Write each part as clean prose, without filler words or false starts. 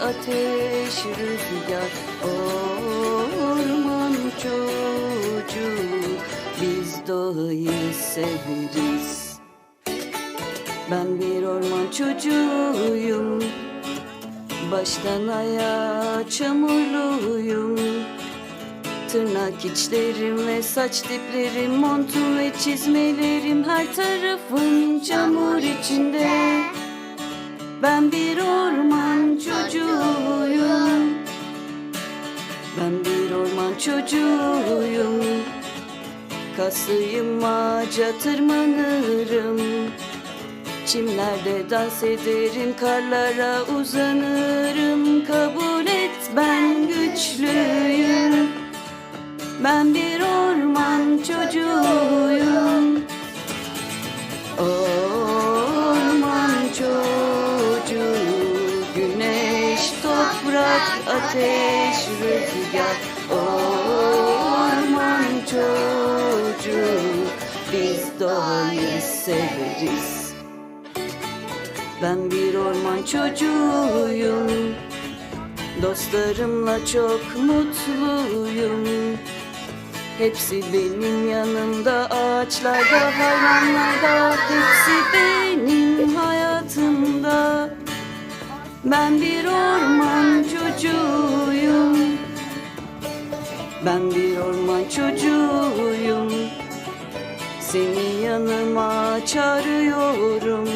ateş, rüzgar, orman çocuğu. Biz doğayı severiz. Ben bir orman çocuğuyum. Baştan ayağa çamurluyum. Tırnak içlerim ve saç diplerim, montum ve çizmelerim, her tarafım çamur içinde. Ben bir orman çocuğuyum. Ben bir orman çocuğuyum. Kaslıyım, ağaca tırmanırım. Çimlerde dans ederim, karlara uzanırım. Kabul et, ben güçlüyüm. Ben bir orman çocuğuyum. Orman çocuğu, güneş, toprak, ateş, rüzgar. Orman çocuğu, biz doğayı severiz. Ben bir orman çocuğuyum. Dostlarımla çok mutluyum. Hepsi benim yanımda, ağaçlarda, hayvanlarda, hepsi benim hayatımda. Ben bir orman çocuğuyum. Ben bir orman çocuğuyum. Seni yanıma çağırıyorum.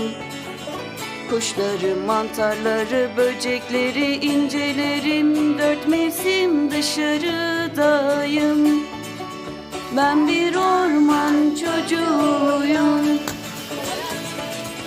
Kuşları, mantarları, böcekleri incelerim. 4 mevsim dışarıdayım. Ben bir orman çocuğuyum.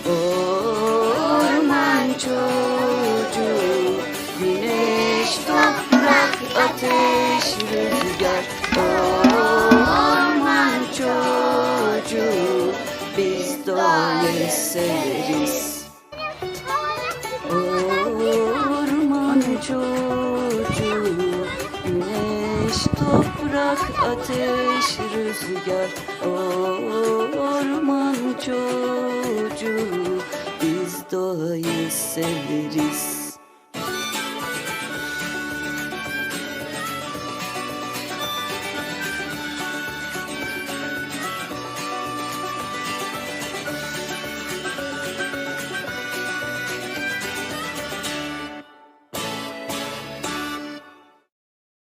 Orman çocuğu, güneş, toprak, ateş, rüzgar. Orman çocuğu, biz doğayı severiz. Orman çocuğu, güneş, toprak, ateş, rüzgar. Orman çocuğu, biz doğayı severiz.